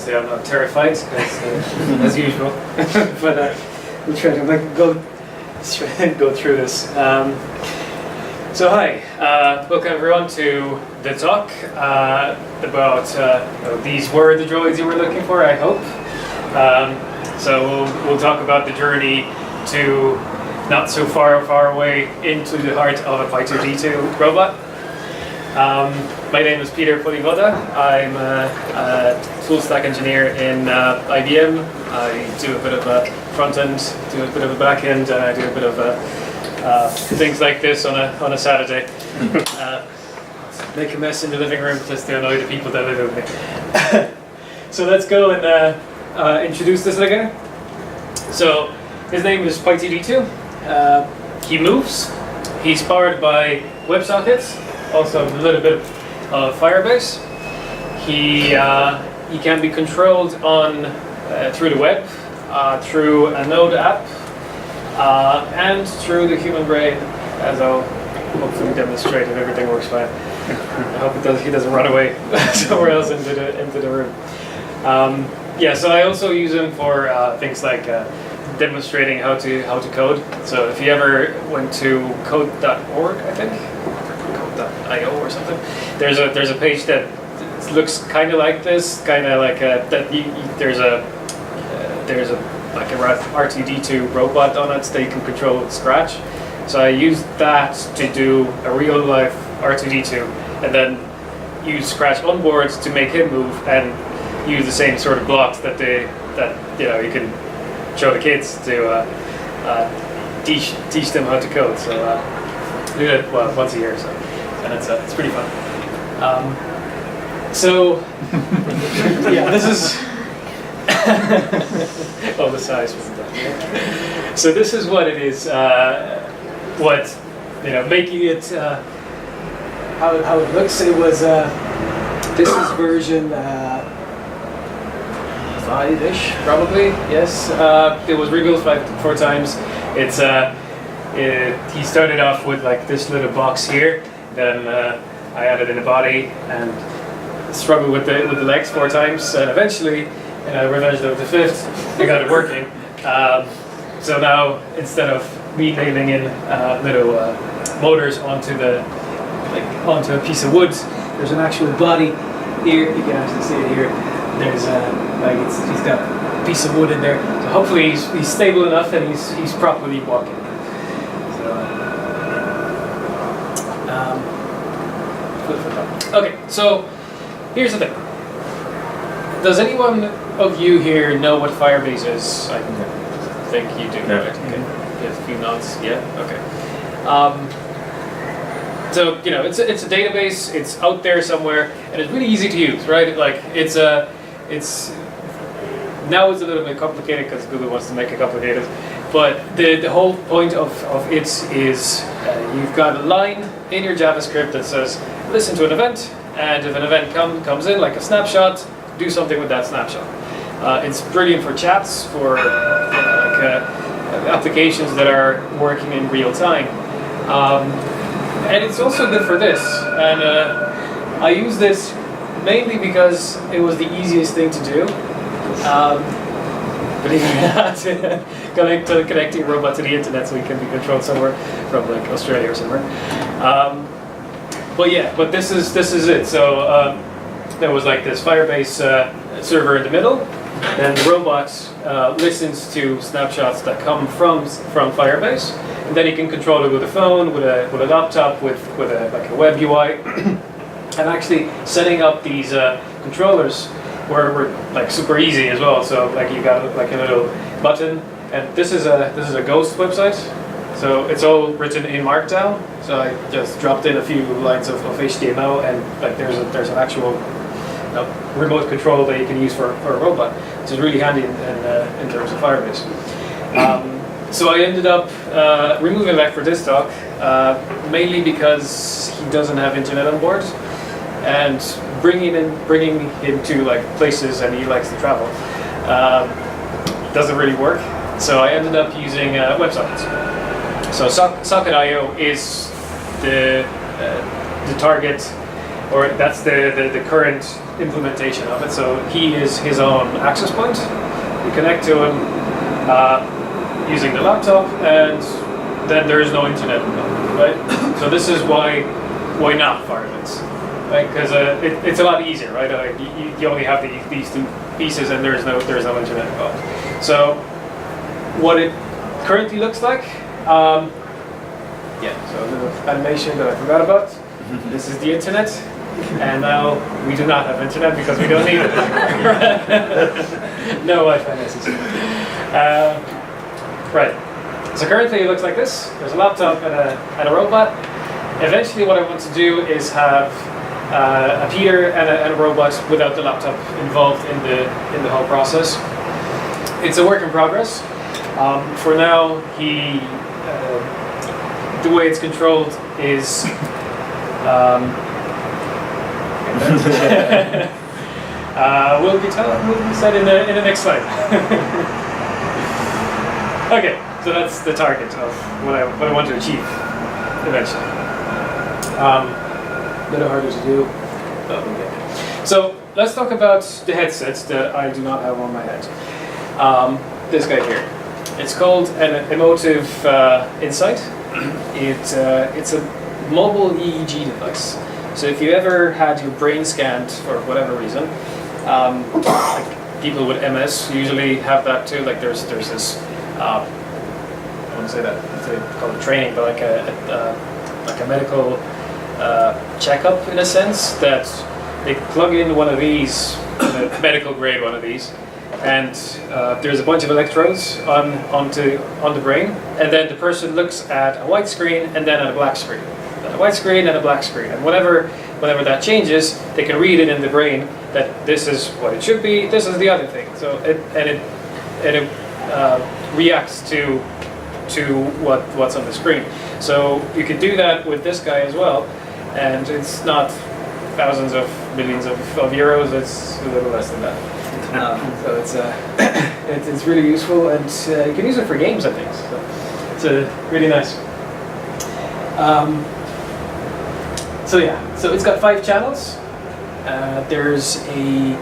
say I'm not terrified, because as usual. But we'll try to go through this. So hi, welcome everyone to the talk about these were the droids you were looking for, I hope. So we'll talk about the journey to not so far away into the heart of a Poliwoda robot. My name is Poliwoda. I'm a full stack engineer in IBM. I do a bit of a front end, do a bit of a back end, and I do a bit of things like this on a Saturday. Make a mess in the living room just to annoy the people that live with me. So let's go and introduce this guy. So his name is Poliwoda. He moves. He's powered by WebSockets, also a little bit of Firebase. He can be controlled on through the web, through a Node app, and through the human brain, as I'll hopefully demonstrate if everything works fine. I hope he doesn't run away somewhere else into the room. Yeah, so I also use him for things like demonstrating how to code. So if you ever went to code.org, I think, code.io or something, there's a page that looks kind of like this, kind of like there's a like a R2D2 robot on it that you can control with Scratch. So I used that to do a real life R2D2, and then use Scratch on board to make him move, and use the same sort of blocks that you can show the kids to teach them how to code. So do it once a year, so, and it's pretty fun. So yeah, this is the size wasn't that. So this is what it is. Making it how it looks. It was this is version 5-ish, probably. Yes, it was rebuilt 4 times. He started off with like this little box here. Then I added in a body and struggled with the legs 4 times, and eventually, revenged of the 5th, I got it working. So now instead of me nailing in little motors onto a piece of wood, there's an actual body here. You can actually see it here. There's he's got a piece of wood in there. So hopefully he's stable enough and he's properly walking. So okay, so here's the thing. Does anyone of you here know what Firebase is? I think you do. Yeah. Right? Okay. There's a few nods. Yeah. Okay. So it's a database. It's out there somewhere, and it's really easy to use, right? Like it's now it's a little bit complicated because Google wants to make it complicated. But the whole point of it is you've got a line in your JavaScript that says listen to an event, and if an event comes in like a snapshot, do something with that snapshot. It's brilliant for chats, for applications that are working in real time. And it's also good for this. And I use this mainly because it was the easiest thing to do. Believe it or not, connecting a robot to the internet so it can be controlled somewhere from like Australia or somewhere. But this is it. So there was like this Firebase server in the middle. Then the robot listens to snapshots that come from Firebase, and then you can control it with a phone, with a laptop, with a web UI, and actually setting up these controllers were like super easy as well. So like you got like a little button, and this is a Ghost website, so it's all written in Markdown. So I just dropped in a few lines of HTML, and like there's an actual remote control that you can use for a robot, which is really handy in terms of Firebase. So I ended up removing that for this talk, mainly because he doesn't have internet on board, and bringing him to like places, and he likes to travel, doesn't really work. So I ended up using WebSockets. So Socket.io is the target, or that's the current implementation of it. So he is his own access point. You connect to him using the laptop, and then there is no internet involved, right? So this is why not Firebase, right? Because it's a lot easier, right? You only have these two pieces, and there's no internet involved. So what it currently looks like, yeah. So a little animation that I forgot about. This is the internet, and now we do not have internet because we don't need it. No Wi-Fi necessary. Right. So currently it looks like this. There's a laptop and a robot. Eventually what I want to do is have a Peter and a robot without the laptop involved in the whole process. It's a work in progress. For now, the way it's controlled is will be said in the next slide. Okay, so that's the target of what I want to achieve eventually. A little harder to do, but okay. So let's talk about the headsets that I do not have on my head. This guy here. It's called an Emotive Insight. It's a mobile EEG device. So if you ever had your brain scanned for whatever reason, like people with MS usually have that too. Like there's this, I wouldn't say that, they call it training, but like a medical checkup in a sense, that they plug in one of these, a medical grade one of these, and there's a bunch of electrodes on the brain, and then the person looks at a white screen and then at a black screen. A white screen and a black screen, and whenever that changes, they can read it in the brain that this is what it should be, this is the other thing. So it reacts to what's on the screen. So you could do that with this guy as well, and it's not thousands of millions of euros. It's a little less than that. So it's really useful, and you can use it for games, I think. So it's really nice. So yeah, so it's got 5 channels. There's a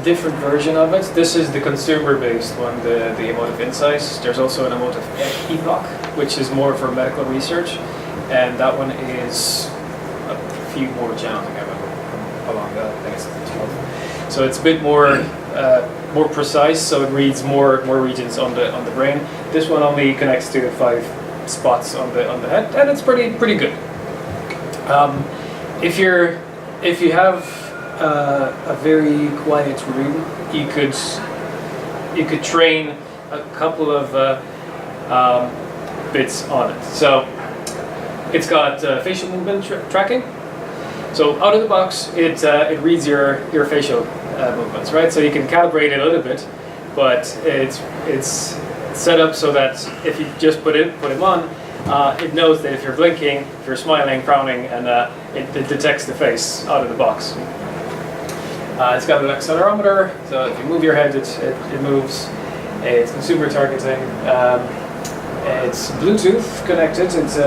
different version of it. This is the consumer-based one, the Emotive Insight. There's also an Emotive Epoch, which is more for medical research, and that one is a few more channels. I can't remember how long that. I think it's 12. So it's a bit more precise. So it reads more regions on the brain. This one only connects to 5 spots on the head, and it's pretty good. If you have a very quiet room, you could train a couple of bits on it. So it's got facial movement tracking. So out of the box, it reads your facial movements, right? So you can calibrate it a little bit, but it's set up so that if you just put him on, it knows that if you're blinking, if you're smiling, frowning, and it detects the face out of the box. It's got an accelerometer, so if you move your head, it moves. It's consumer targeting. It's Bluetooth connected. It's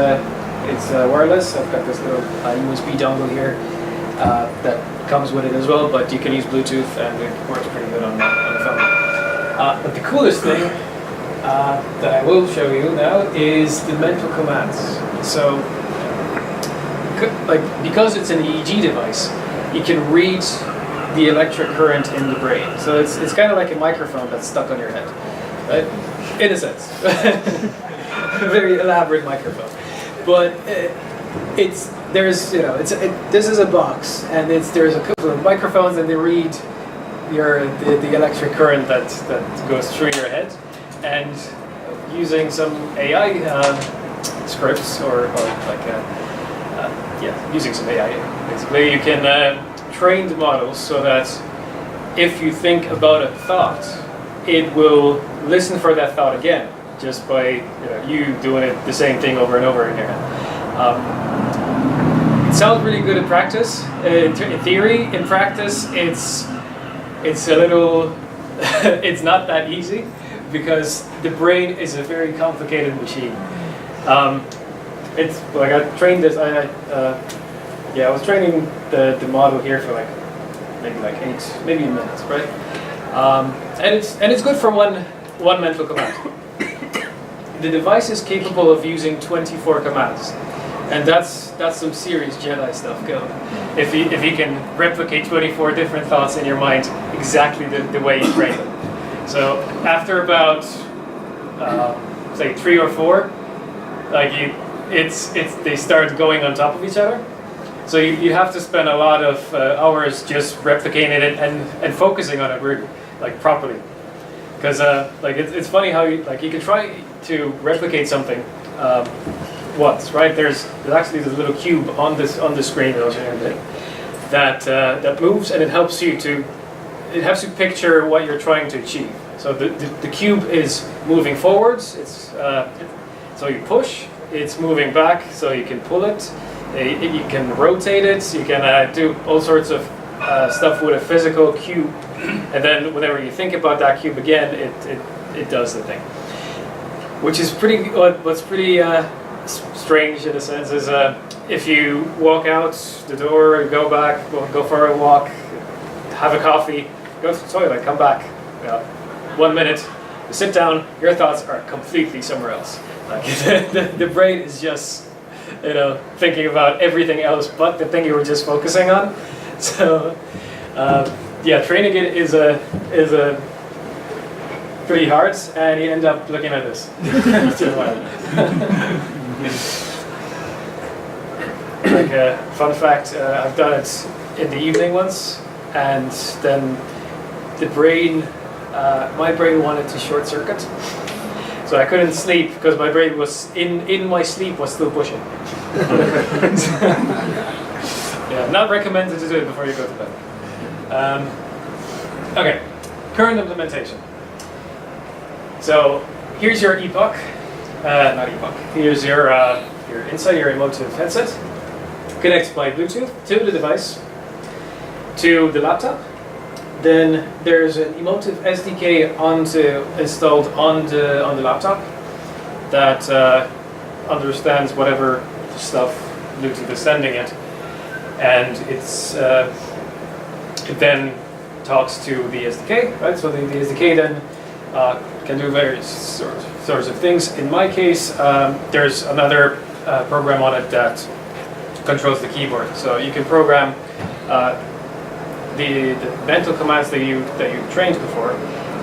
wireless. I've got this little USB dongle here that comes with it as well, but you can use Bluetooth, and it works pretty good on the phone. But the coolest thing that I will show you now is the mental commands. So, because it's an EEG device, you can read the electric current in the brain. So it's kind of like a microphone that's stuck on your head, right? In a sense, a very elaborate microphone. But this is a box, and there's a couple of microphones, and they read the electric current that goes through your head. And using some AI scripts, or using some AI, basically, you can train the models so that if you think about a thought, it will listen for that thought again, just by you doing it the same thing over and over in your head. It sounds really good in practice, in theory. In practice, it's a little, it's not that easy, because the brain is a very complicated machine. It's like I trained this. Yeah, I was training the model here for like maybe like 8 minutes, right? And it's good for one mental command. The device is capable of using 24 commands, and that's some serious Jedi stuff going. If you can replicate 24 different thoughts in your mind exactly the way you train them. So after about say 3 or 4, like they start going on top of each other. So you have to spend a lot of hours just replicating it and focusing on it really, like properly. Because like it's funny how you can try to replicate something once, right? There's actually this little cube on the screen that I'll show you in a bit that moves, and it helps you picture what you're trying to achieve. So the cube is moving forwards. It's so you push. It's moving back, so you can pull it. You can rotate it. You can do all sorts of stuff with a physical cube, and then whenever you think about that cube again, it does the thing. Which is what's pretty strange in a sense is if you walk out the door, go back, go for a walk, have a coffee, go to the toilet, come back. 1 minute, you sit down, your thoughts are completely somewhere else. Like the brain is just thinking about everything else but the thing you were just focusing on. So yeah, training it is a pretty hard, and you end up looking at this. Like a fun fact, I've done it in the evening once, and then my brain wanted to short circuit, so I couldn't sleep because my brain was in my sleep was still pushing. Yeah, not recommended to do it before you go to bed. Okay, current implementation. So here's your epoch, not epoch. Here's your Insight, your Emotive headset. Connects by Bluetooth to the device, to the laptop. Then there's an Emotive SDK installed on the laptop that understands whatever stuff Bluetooth is sending it, and it then talks to the SDK, right? So the SDK then can do various sorts of things. In my case, there's another program on it that controls the keyboard. So you can program the mental commands that you trained before,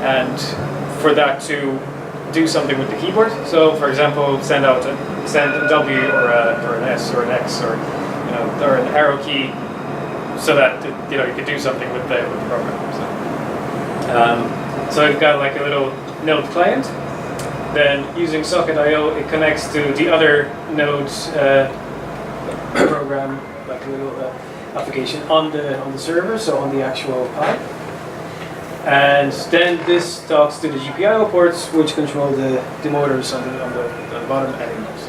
and for that to do something with the keyboard. So, for example, send a W or an S or an X or an arrow key, so that you can do something with the program. So I've got like a little Node client. Then using Socket.io, it connects to the other Node's program, like a little application on the server, so on the actual pipe. And then this talks to the GPIO ports, which control the motors on the bottom and inputs.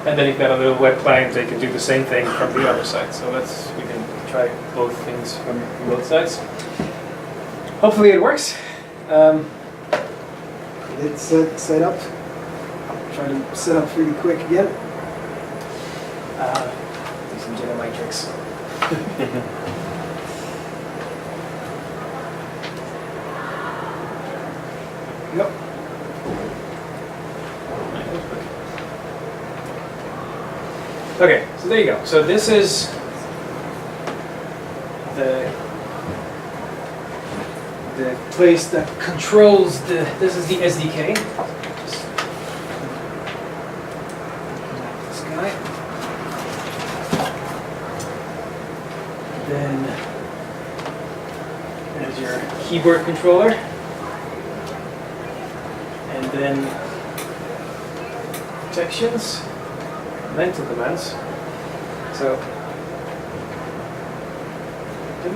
And then you've got a little web client that can do the same thing from the other side. So we can try both things from both sides. Hopefully it works. It's set up. I'll try to set up really quick again. Do some Jedi-like tricks. Yep. Okay, so there you go. So this is the place that controls this is the SDK. This guy. Then there's your keyboard controller. And then sections, mental commands. So okay.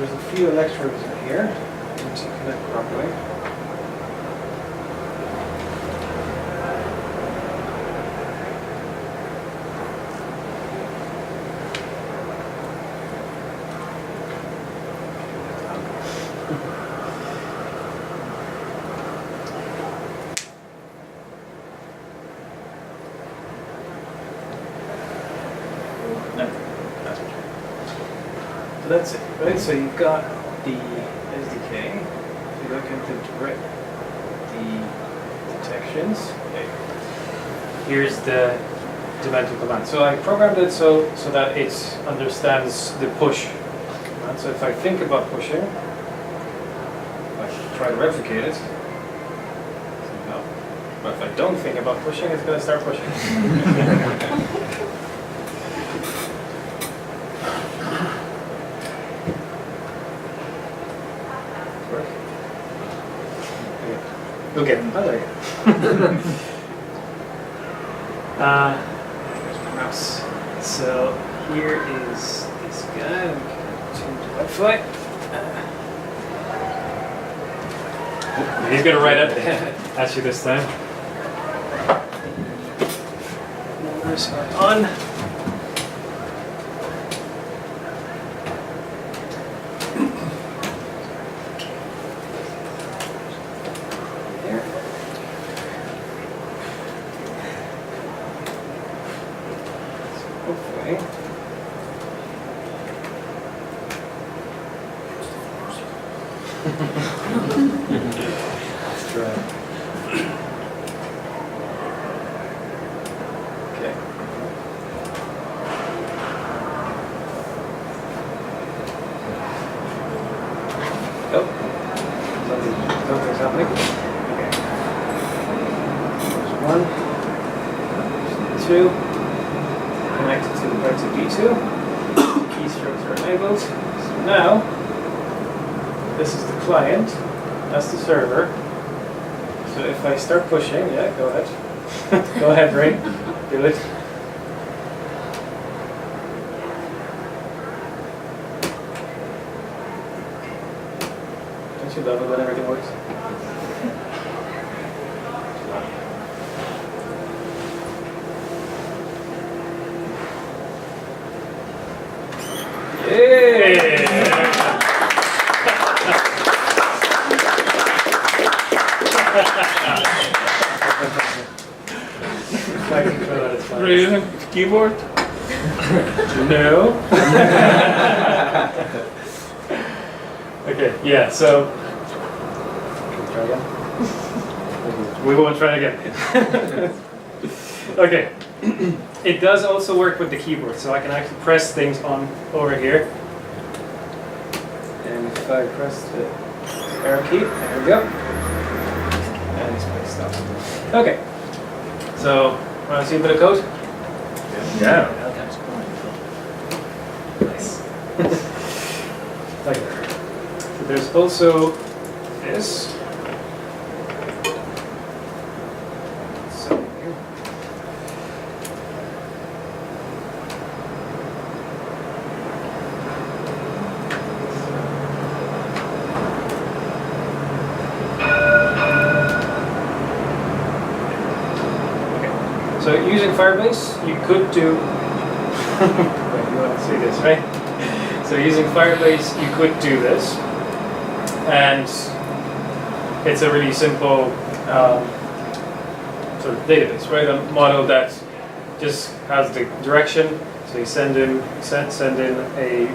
there's a few electrodes in here. Need to connect properly. So that's it, right? So you've got the SDK. If you look into the detections, okay. Here's the dimensional command. So I programmed it so that it understands the push. And so if I think about pushing, I try to replicate it. No. But if I don't think about pushing, it's going to start pushing. Okay, oh, there you go. There's my mouse. So here is this guy. We can change the Wi-Fi. He's gonna write it at you this time. Numbers are on. Let's try. Okay. Oh, something's happening. Okay. There's 1, 2. Connected to the parts of D2. Keystrokes are enabled. So now, this is the client, that's the server. So if I start pushing, yeah, go ahead. Go ahead, Ray, do it. Don't you love it when everything works? Yeah! Really? Keyboard? No. Okay, yeah, so. Try again? We won't try again. Okay. It does also work with the keyboard, so I can actually press things on over here. And if I press the arrow key, there we go. And it's my stuff. Okay. So, want to see a bit of code? Yeah. Nice. Okay. So there's also this. So here. So using Firebase, you could do. Wait, you want to see this, right? So using Firebase, you could do this, and it's a really simple sort of database, right? A model that just has the direction. So you send in a.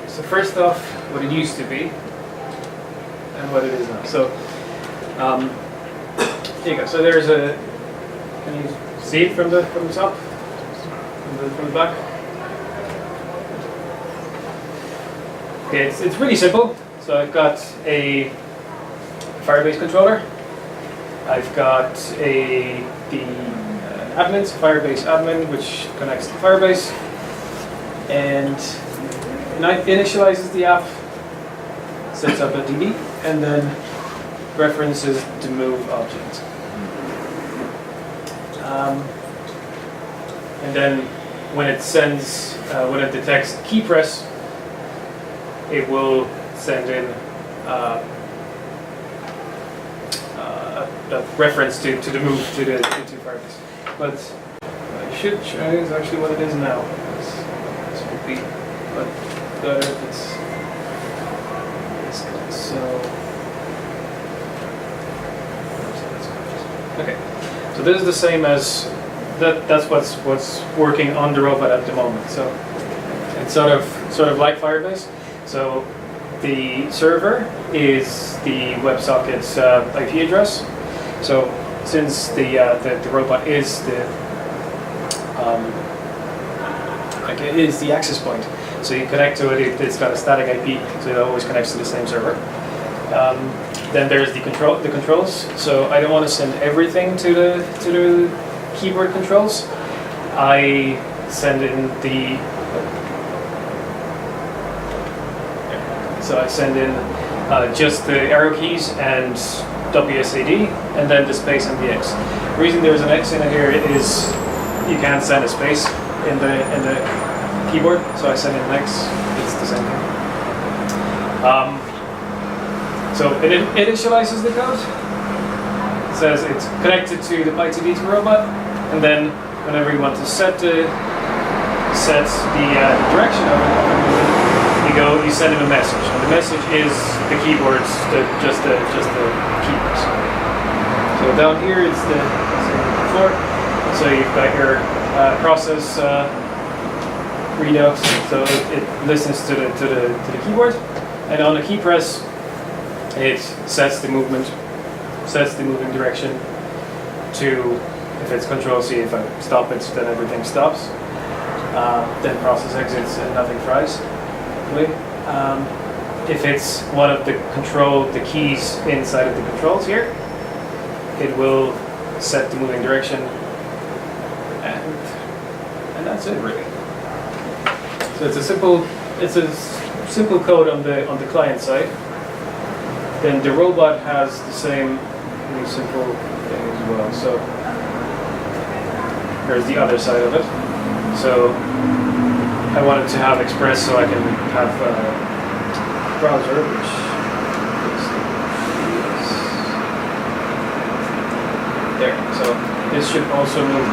So first off, what it used to be, and what it is now. So, here you go. So there's a. Can you see it from the top, from the back? Okay, it's really simple. So I've got a Firebase controller. I've got the admin, Firebase admin, which connects to Firebase, and initializes the app, sets up a DB, and then references the move object. And then when it sends, when it detects key press, it will send in a reference to the move to Firebase. But what I should show you is actually what it is now. This would be much better if it's this guy. So okay. So this is the same as that. That's what's working on the robot at the moment. So it's sort of like Firebase. So the server is the WebSocket's IP address. So since the robot is it is the access point, so you connect to it. It's got a static IP, so it always connects to the same server. Then there's the controls. So I don't want to send everything to the keyboard controls. I send in the just the arrow keys and WSAD, and then the space and the X. The reason there's an X in it here is you can't send a space in the keyboard, so I send in an X. It's the same thing. So it initializes the code. It says it's connected to the PyTD2 robot, and then whenever you want to set the direction of it, you send him a message, and the message is the keyboards, just the keyboards. So down here is the floor. So you've got your process readout. So it listens to the keyboard, and on the key press, it sets the moving direction to, if it's Control-C, if I stop it, then everything stops. Then process exits and nothing fries. If it's one of the keys inside of the controls here, it will set the moving direction, and that's it really. So it's a simple code on the client side. Then the robot has the same really simple thing as well. So there's the other side of it. So I wanted to have Express so I can have browser, which is there. So this should also move.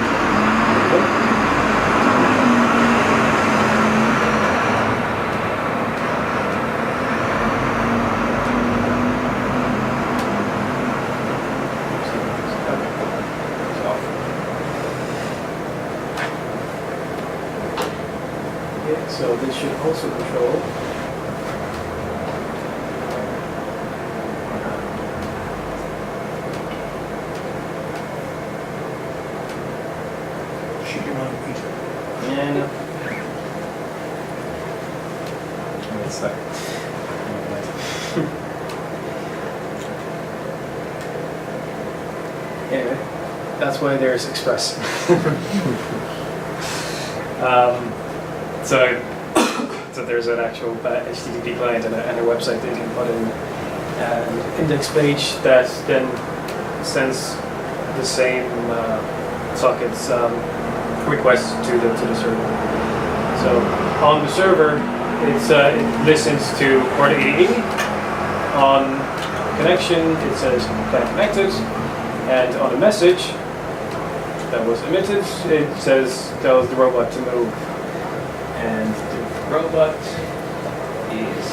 So this should also control and it's stuck. Anyway, that's why there's Express. So there's an actual HTTP client and a website that you can put in an index page that then sends the same sockets requests to the server. So on the server, it listens to port 8080. On connection, it says client connected, and on a message that was emitted, it tells the robot to move. And the robot is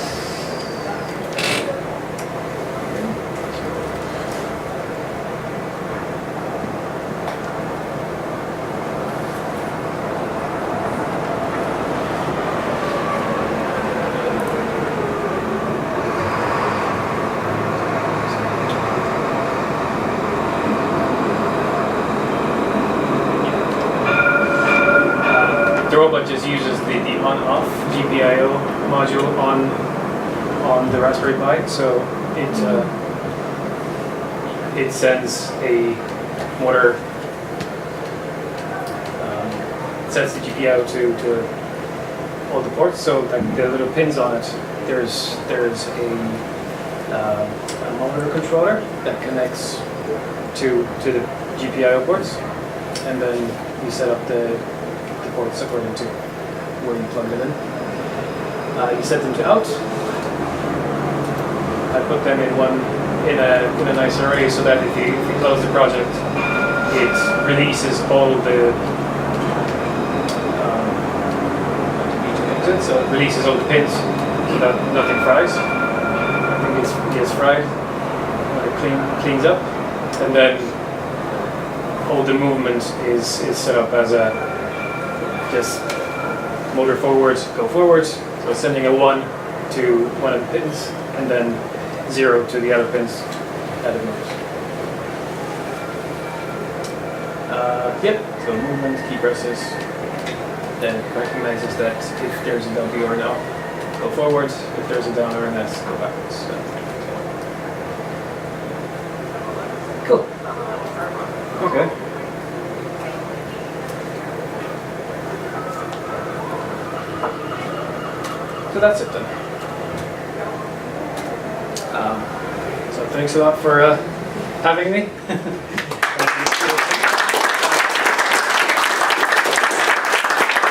the robot just uses the on-off GPIO module on the Raspberry Pi, so it sends a motor, sets the GPIO to all the ports. So like the little pins on it, there's a a monitor controller that connects to the GPIO ports, and then we set up the ports according to where you plug them in. You set them to out. I put them in a nice array so that if you close the project, it releases all the so it releases all the pins so that nothing fries. Nothing gets fried when it cleans up, and then all the movement is set up as a just motor forwards, go forwards. So sending a 1 to one of the pins, and then 0 to the other pins that it moves. Yep, so movement, key presses, then it recognizes that if there's a W or an L, go forwards, if there's a down or an S, go backwards. So. Cool. Okay. So that's it then. So thanks a lot for having me.